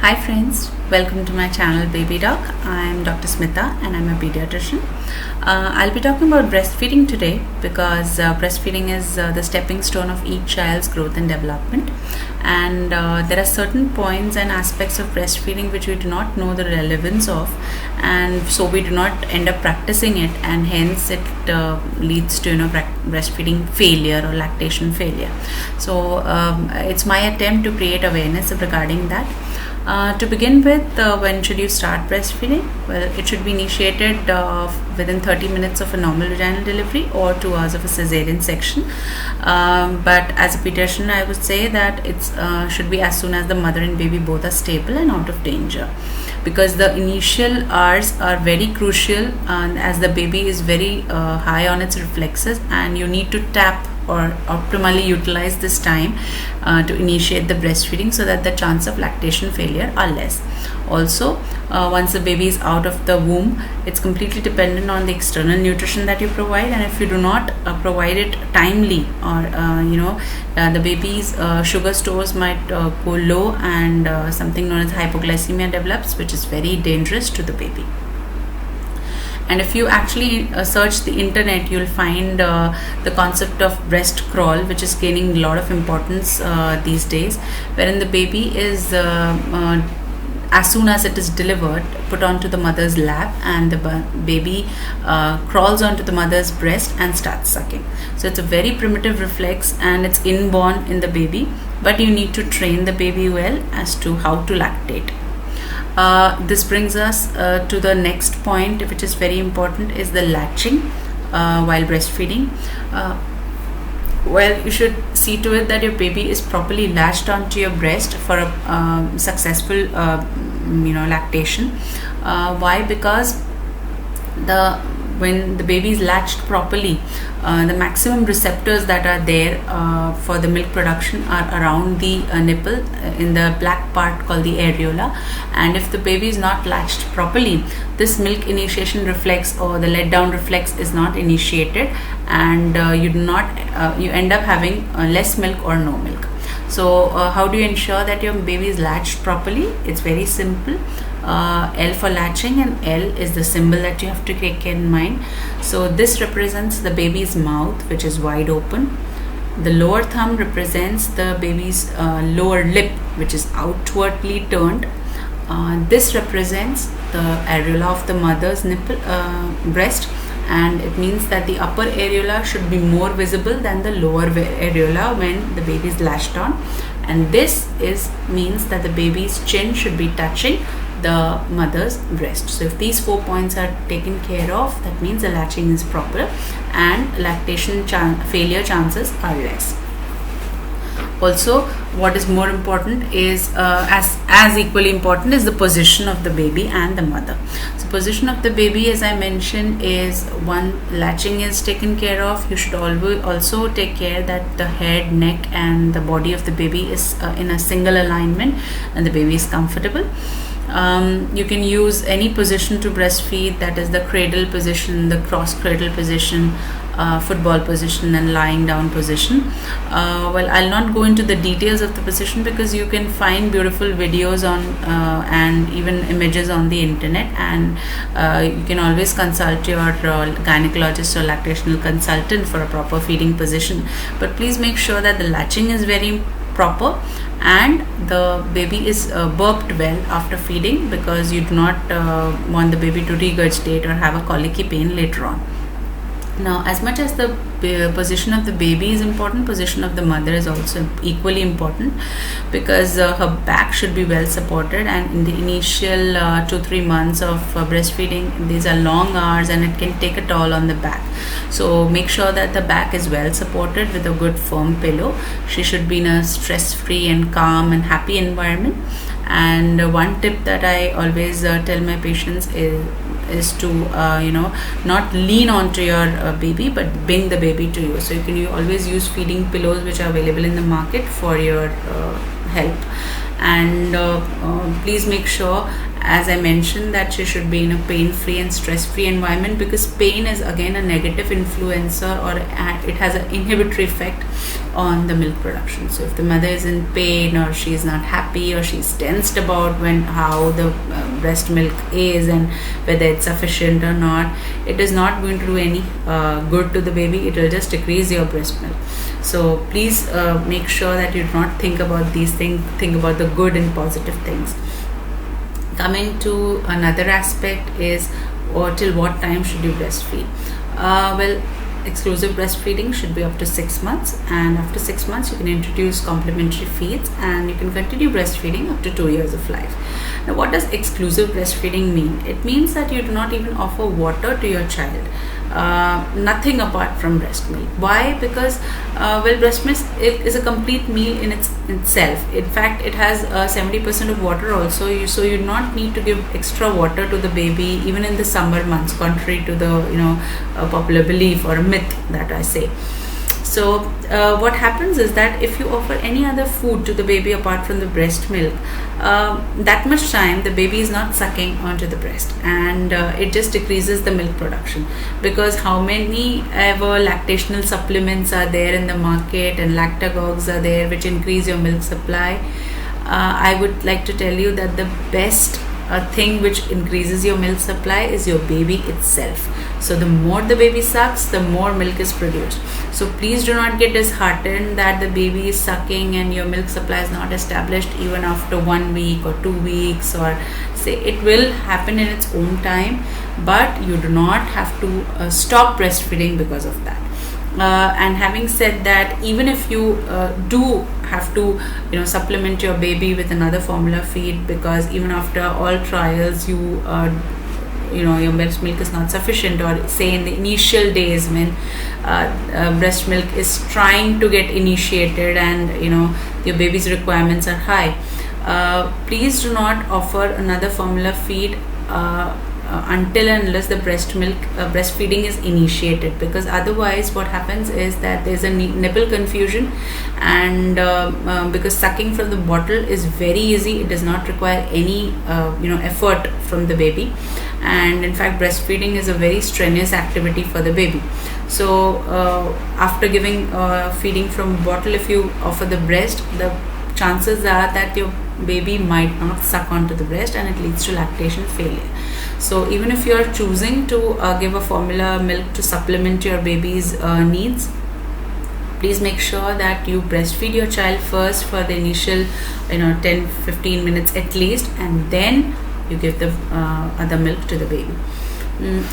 Hi friends, welcome to my channel Baby Doc. I'm Dr. Smita and I'm a pediatrician. I'll be talking about breastfeeding today because breastfeeding is the stepping stone of each child's growth and development, and there are certain points and aspects of breastfeeding which we do not know the relevance of, and so we do not end up practicing it, and hence it leads to breastfeeding failure or lactation failure. So it's my attempt to create awareness regarding that. To begin with, when should you start breastfeeding? Well, it should be initiated within 30 minutes of a normal vaginal delivery or 2 hours of a cesarean section. But as a pediatrician, I would say that it should be as soon as the mother and baby both are stable and out of danger, because the initial hours are very crucial, as the baby is very high on its reflexes, and you need to tap or optimally utilize this time to initiate the breastfeeding so that the chance of lactation failure are less. Also, once the baby is out of the womb, it's completely dependent on the external nutrition that you provide, and if you do not provide it timely, or the baby's sugar stores might go low, and something known as hypoglycemia develops, which is very dangerous to the baby. And if you actually search the internet, you'll find the concept of breast crawl, which is gaining a lot of importance these days, wherein the baby is as soon as it is delivered, put onto the mother's lap, and the baby crawls onto the mother's breast and starts sucking. So it's a very primitive reflex, and it's inborn in the baby, but you need to train the baby well as to how to lactate. This brings us to the next point, which is very important, is the latching while breastfeeding. Well, you should see to it that your baby is properly latched onto your breast for a successful lactation. Why? Because when the baby is latched properly, the maximum receptors that are there for the milk production are around the nipple, in the black part called the areola, and if the baby is not latched properly, this milk initiation reflex or the let down reflex is not initiated, and you end up having less milk or no milk. So how do you ensure that your baby is latched properly? It's very simple. L for latching, and L is the symbol that you have to take in mind. So this represents the baby's mouth, which is wide open. The lower thumb represents the baby's lower lip, which is outwardly turned. This represents the areola of the mother's nipple breast, and it means that the upper areola should be more visible than the lower areola when the baby is latched on, and this means that the baby's chin should be touching the mother's breast. So if these 4 points are taken care of, that means the latching is proper and lactation failure chances are less. Also, what is more important is as equally important is the position of the baby and the mother. So position of the baby, as I mentioned, is one, latching is taken care of. You should always also take care that the head, neck and the body of the baby is in a single alignment and the baby is comfortable. You can use any position to breastfeed, that is the cradle position, the cross cradle position, football position and lying down position. Well, I'll not go into the details of the position because you can find beautiful videos on and even images on the internet, and you can always consult your gynecologist or lactational consultant for a proper feeding position. But please make sure that the latching is very proper and the baby is burped well after feeding, because you do not want the baby to regurgitate or have a colicky pain later on. Now, as much as the position of the baby is important, position of the mother is also equally important, because her back should be well supported, and in the initial 2-3 months of breastfeeding, these are long hours and it can take a toll on the back. So make sure that the back is well supported with a good firm pillow. She should be in a stress-free and calm and happy environment. And one tip that I always tell my patients is to not lean onto your baby, but bring the baby to you. So you always use feeding pillows which are available in the market for your help. And please make sure As I mentioned, that she should be in a pain-free and stress-free environment, because pain is again a negative influencer, or it has an inhibitory effect on the milk production. So if the mother is in pain, or she is not happy, or she's tensed about how the breast milk is and whether it's sufficient or not, it is not going to do any good to the baby. It will just decrease your breast milk. So please make sure that you do not think about these things, think about the good and positive things. Coming to another aspect is, or till what time should you breastfeed? Well, exclusive breastfeeding should be up to 6 months, and after 6 months you can introduce complementary feeds, and you can continue breastfeeding up to 2 years of life. Now, what does exclusive breastfeeding mean? It means that you do not even offer water to your child, nothing apart from breast milk. Why? Because breast milk is a complete meal in itself. In fact, it has 70% of water also, so you do not need to give extra water to the baby even in the summer months, contrary to the popular belief or myth that I say. So what happens is that if you offer any other food to the baby apart from the breast milk, that much time the baby is not sucking onto the breast, and it just decreases the milk production. Because how many ever lactational supplements are there in the market, and lactagogues are there which increase your milk supply, I would like to tell you that the best thing which increases your milk supply is your baby itself. So the more the baby sucks, the more milk is produced. So please do not get disheartened that the baby is sucking and your milk supply is not established even after 1 week or 2 weeks, or say it will happen in its own time, but you do not have to stop breastfeeding because of that. And having said that, even if you do have to supplement your baby with another formula feed, because even after all trials your breast milk is not sufficient, or say in the initial days when breast milk is trying to get initiated and your baby's requirements are high, please do not offer another formula feed until and unless the breastfeeding is initiated, because otherwise what happens is that there's a nipple confusion, and because sucking from the bottle is very easy, it does not require any effort from the baby, and in fact breastfeeding is a very strenuous activity for the baby. So after giving feeding from bottle, if you offer the breast, the chances are that your baby might not suck onto the breast, and it leads to lactation failure. So even if you are choosing to give a formula milk to supplement your baby's needs, please make sure that you breastfeed your child first for the initial 10-15 minutes at least, and then you give the other milk to the baby.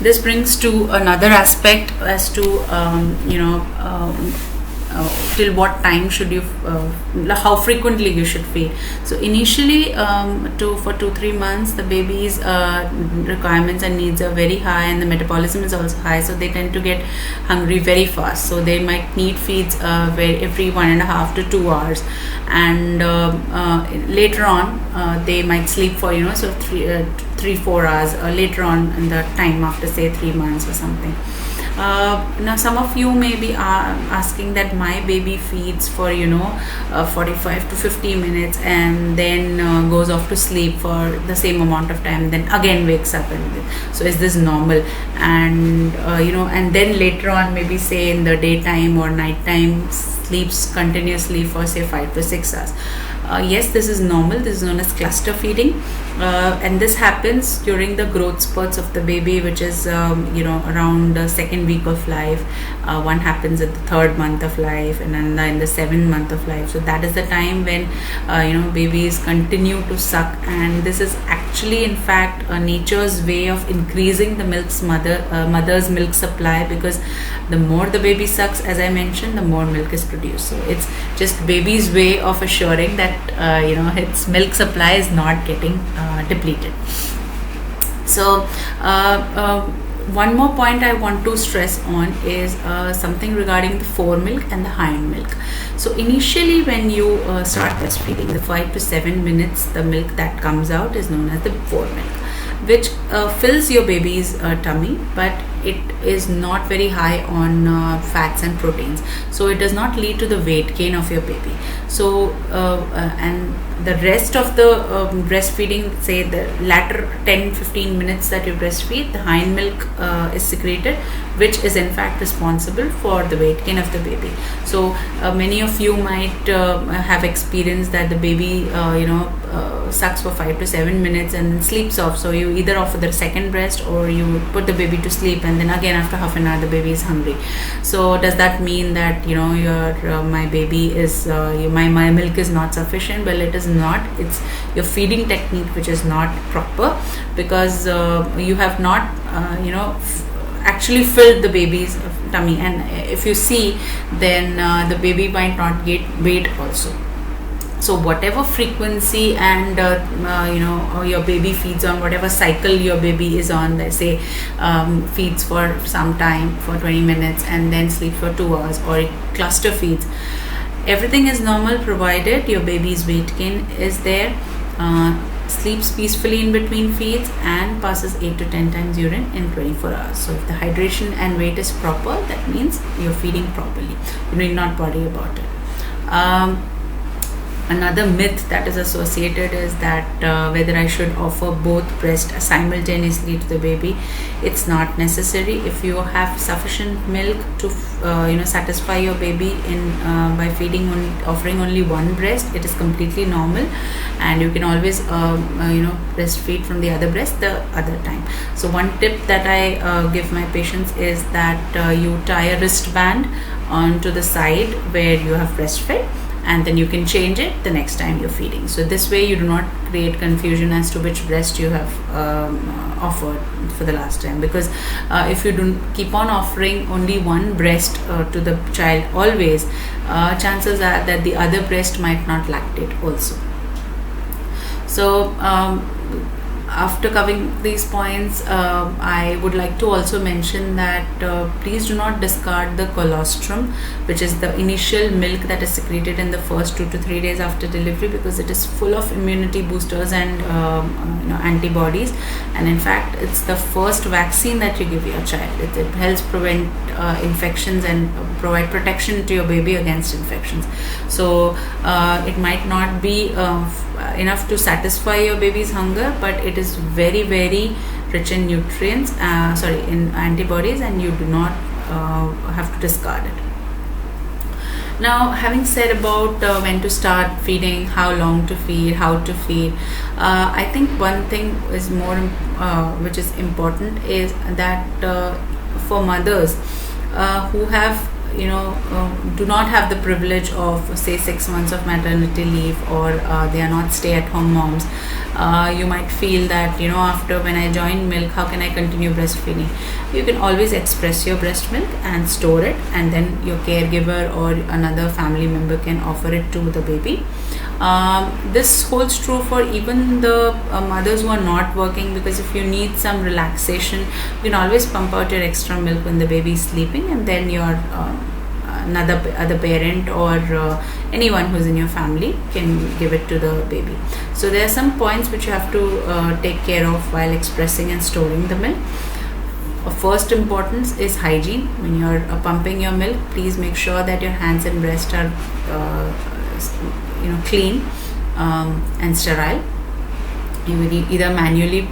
This brings to another aspect as to till what time should you how frequently you should feed. So initially for 2-3 months the baby's requirements and needs are very high, and the metabolism is also high, so they tend to get hungry very fast, so they might need feeds every 1.5 to 2 hours, and later on they might sleep for 3-4 hours later on in the time after say 3 months or something. Now some of you may be asking that my baby feeds for 45 to 50 minutes and then goes off to sleep for the same amount of time, then again wakes up, and so is this normal? And and then later on, maybe say in the daytime or nighttime, sleeps continuously for say 5 to 6 hours. Yes, this is normal. This is known as cluster feeding, and this happens during the growth spurts of the baby, which is around the 2nd week of life. One happens at the 3rd month of life, and then in the 7th month of life. So that is the time when babies continue to suck, and this is actually in fact nature's way of increasing the mother's milk supply, because the more the baby sucks, as I mentioned, the more milk is produced. So it's just baby's way of assuring that its milk supply is not getting depleted. So one more point I want to stress on is something regarding the foremilk and the hindmilk. So initially when you start breastfeeding, the 5 to 7 minutes, the milk that comes out is known as the foremilk, which fills your baby's tummy, but it is not very high on fats and proteins, so it does not lead to the weight gain of your baby. So and the rest of the breastfeeding, say the latter 10-15 minutes that you breastfeed, the hind milk is secreted, which is in fact responsible for the weight gain of the baby. So many of you might have experienced that the baby sucks for 5 to 7 minutes and sleeps off. So you either offer the second breast, or you put the baby to sleep, and then again after half an hour the baby is hungry. So does that mean that my baby is my milk is not sufficient? Well, it is not. It's your feeding technique which is not proper, because you have not actually filled the baby's tummy, and if you see, then the baby might not get weight also. So whatever frequency and your baby feeds on, whatever cycle your baby is on, let's say feeds for some time for 20 minutes and then sleep for 2 hours, or cluster feeds, everything is normal provided your baby's weight gain is there, sleeps peacefully in between feeds, and passes 8 to 10 times urine in 24 hours. So if the hydration and weight is proper, that means you're feeding properly. You need not worry about it. Another myth that is associated is that whether I should offer both breasts simultaneously to the baby. It's not necessary. If you have sufficient milk to satisfy your baby in by offering only one breast, it is completely normal, and you can always breastfeed from the other breast the other time. So one tip that I give my patients is that you tie a wristband onto the side where you have breastfed, and then you can change it the next time you're feeding. So this way you do not create confusion as to which breast you have offered for the last time, because if you don't keep on offering only one breast to the child always, chances are that the other breast might not lactate also. So after covering these points, I would like to also mention that please do not discard the colostrum, which is the initial milk that is secreted in the first 2 to 3 days after delivery, because it is full of immunity boosters and antibodies, and in fact it's the first vaccine that you give your child. It helps prevent infections and provide protection to your baby against infections. So it might not be enough to satisfy your baby's hunger, but it is very, very rich in nutrients, in antibodies, and you do not have to discard it. Now, having said about when to start feeding, how long to feed, how to feed, I think one thing is more which is important is that for mothers who have do not have the privilege of say 6 months of maternity leave, or they are not stay-at-home moms, you might feel that after when I joined milk, how can I continue breastfeeding? You can always express your breast milk and store it, and then your caregiver or another family member can offer it to the baby. This holds true for even the mothers who are not working, because if you need some relaxation, you can always pump out your extra milk when the baby is sleeping, and then your other parent or anyone who's in your family can give it to the baby. So there are some points which you have to take care of while expressing and storing the milk. Of first importance is hygiene. When you're pumping your milk, please make sure that your hands and breast are clean and sterile. You will either manually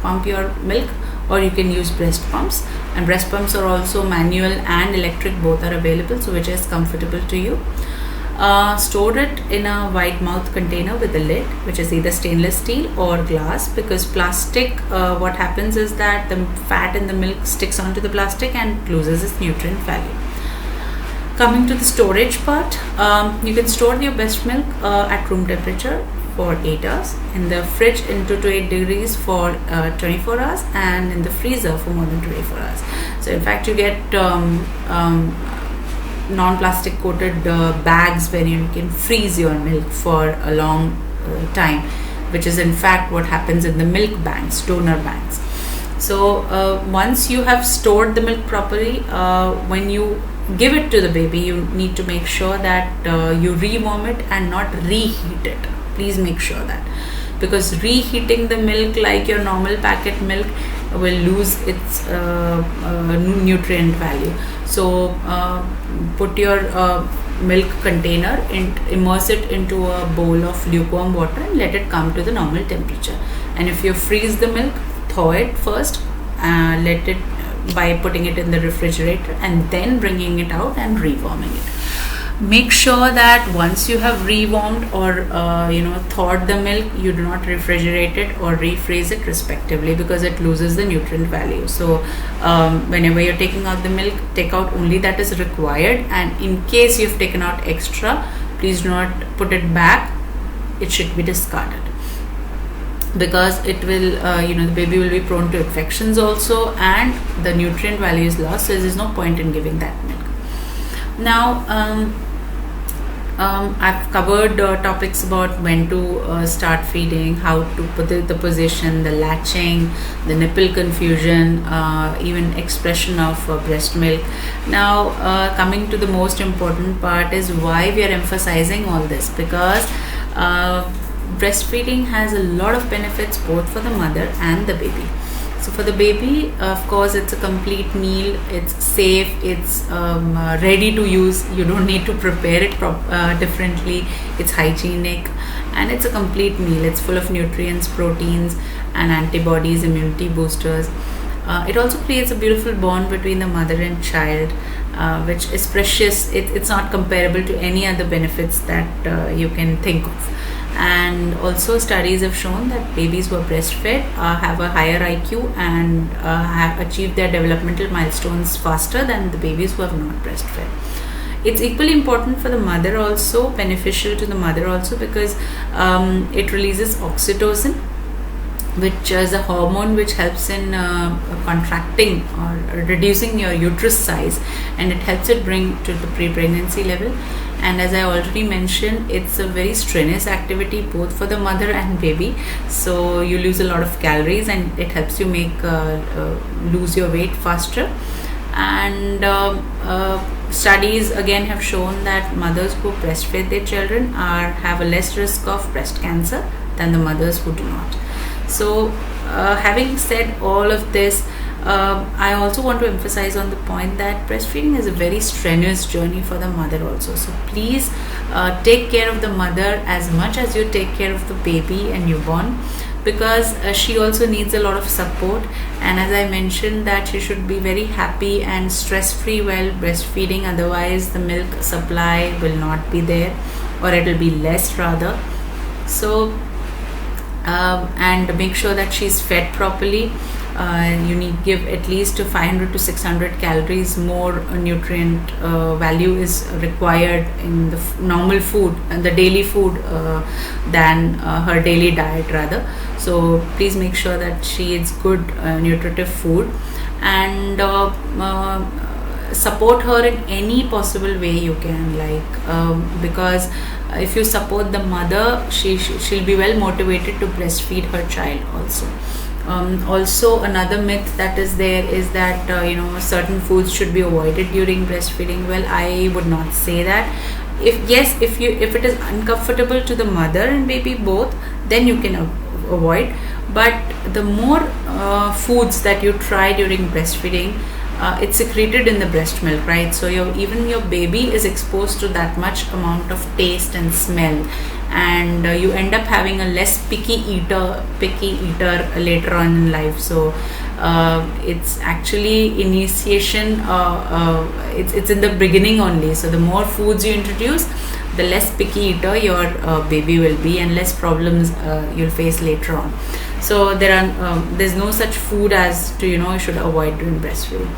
pump your milk, or you can use breast pumps, and breast pumps are also manual and electric, both are available, so which is comfortable to you. Store it in a wide mouth container with a lid, which is either stainless steel or glass, because plastic, what happens is that the fat in the milk sticks onto the plastic and loses its nutrient value. Coming to the storage part, you can store your breast milk at room temperature for 8 hours, in the fridge in 2 to 8 degrees for 24 hours, and in the freezer for more than 24 hours. So in fact you get non-plastic coated bags where you can freeze your milk for a long time, which is in fact what happens in the milk banks, donor banks. So once you have stored the milk properly, when you give it to the baby, you need to make sure that you rewarm it and not reheat it. Please make sure that, because reheating the milk like your normal packet milk will lose its nutrient value. So put your milk container and immerse it into a bowl of lukewarm water and let it come to the normal temperature. And if you freeze the milk, thaw it first, let it by putting it in the refrigerator and then bringing it out and rewarming it. Make sure that once you have rewarmed or thawed the milk, you do not refrigerate it or refreeze it respectively, because it loses the nutrient value. So whenever you're taking out the milk, take out only that is required, and in case you've taken out extra, please do not put it back. It should be discarded, because it will the baby will be prone to infections also, and the nutrient value is lost, so there's no point in giving that milk. Now I've covered topics about when to start feeding, how to put the position, the latching, the nipple confusion, even expression of breast milk. Now coming to the most important part is why we are emphasizing all this, because breastfeeding has a lot of benefits both for the mother and the baby. So for the baby, of course, it's a complete meal. It's safe. It's ready to use. You don't need to prepare it differently. It's hygienic, and it's a complete meal. It's full of nutrients, proteins, and antibodies, immunity boosters. It also creates a beautiful bond between the mother and child, which is precious. It's not comparable to any other benefits that you can think of. And also studies have shown that babies who are breastfed have a higher IQ and have achieved their developmental milestones faster than the babies who have not breastfed. It's equally important for the mother also, beneficial to the mother also, because it releases oxytocin, which is a hormone which helps in contracting or reducing your uterus size, and it helps it bring to the pre-pregnancy level. And as I already mentioned, it's a very strenuous activity both for the mother and baby, so you lose a lot of calories, and it helps you make lose your weight faster. And studies again have shown that mothers who breastfeed their children have a less risk of breast cancer than the mothers who do not. So having said all of this, I also want to emphasize on the point that breastfeeding is a very strenuous journey for the mother also. So please take care of the mother as much as you take care of the baby and newborn, because she also needs a lot of support. And as I mentioned, that she should be very happy and stress-free while breastfeeding, otherwise the milk supply will not be there, or it will be less rather. So and make sure that she's fed properly. You need give at least 500 to 600 calories more nutrient value is required in the normal food and the daily food than her daily diet rather. So please make sure that she eats good nutritive food, and support her in any possible way you can, because if you support the mother, she'll be well motivated to breastfeed her child also. Also another myth that is there is that certain foods should be avoided during breastfeeding. Well, I would not say that. If it is uncomfortable to the mother and baby both, then you can avoid. But the more foods that you try during breastfeeding, it's secreted in the breast milk, right? So even your baby is exposed to that much amount of taste and smell, and you end up having a less picky eater later on in life. So it's actually initiation, it's in the beginning only. So the more foods you introduce, the less picky eater your baby will be, and less problems you'll face later on. So there's no such food as to you should avoid during breastfeeding.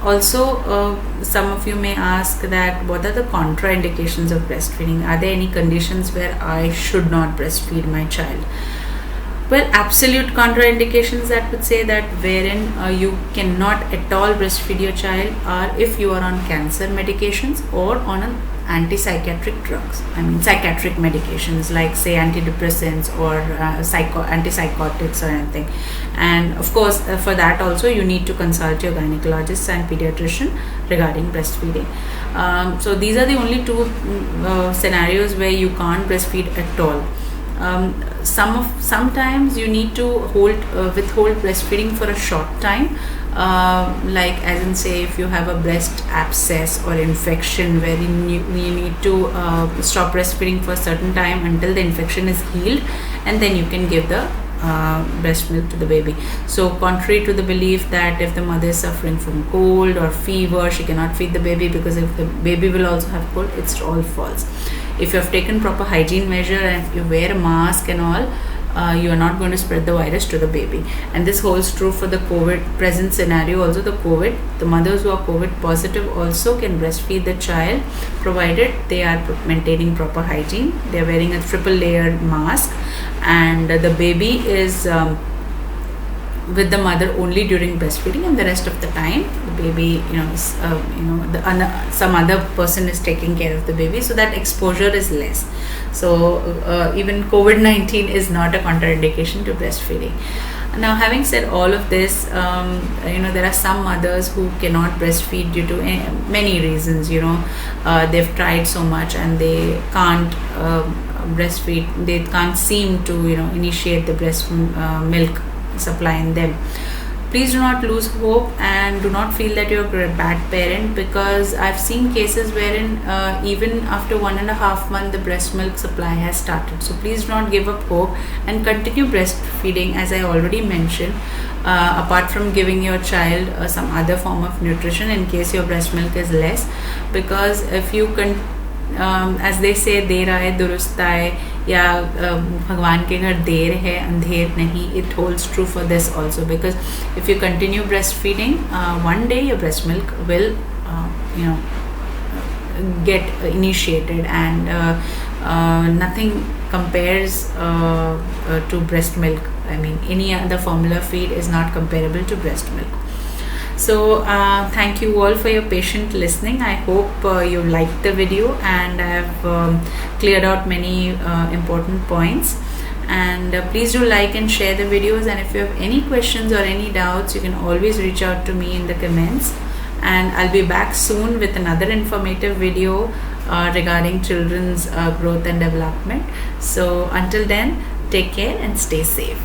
Also, some of you may ask that what are the contraindications of breastfeeding? Are there any conditions where I should not breastfeed my child? Well, absolute contraindications that would say that wherein you cannot at all breastfeed your child are if you are on cancer medications or on an antipsychotic drugs. Psychiatric medications like say antidepressants or antipsychotics or anything. And of course, for that also you need to consult your gynecologist and pediatrician regarding breastfeeding. So these are the only two scenarios where you can't breastfeed at all. Sometimes you need to withhold breastfeeding for a short time, like as in say if you have a breast abscess or infection wherein you need to stop breastfeeding for a certain time until the infection is healed, and then you can give the breast milk to the baby. So contrary to the belief that if the mother is suffering from cold or fever, she cannot feed the baby because if the baby will also have cold, it's all false. If you have taken proper hygiene measure and if you wear a mask and all, you are not going to spread the virus to the baby. And this holds true for the COVID present scenario also. The mothers who are COVID positive also can breastfeed the child, provided they are maintaining proper hygiene, they are wearing a triple layered mask, and the baby is with the mother only during breastfeeding, and the rest of the time the baby, some other person is taking care of the baby, so that exposure is less. So even COVID-19 is not a contraindication to breastfeeding. Now, having said all of this, there are some mothers who cannot breastfeed due to many reasons. They've tried so much and they can't breastfeed. They can't seem to initiate the breast milk supply in them. Please do not lose hope and do not feel that you're a bad parent, because I've seen cases wherein even after 1.5 months the breast milk supply has started. So please do not give up hope and continue breastfeeding, as I already mentioned, apart from giving your child some other form of nutrition in case your breast milk is less. Because if you as they say, देर आए दुरुस्त आए, या भगवान के घर देर है अंधेर नहीं, it holds true for this also. Because if you continue breastfeeding, one day your breast milk will get initiated, and nothing compares to breast milk. I mean, any other formula feed is not comparable to breast milk. So thank you all for your patient listening. I hope you liked the video, and I have cleared out many important points. And please do like and share the videos, and if you have any questions or any doubts, you can always reach out to me in the comments, and I'll be back soon with another informative video regarding children's growth and development. So until then, take care and stay safe.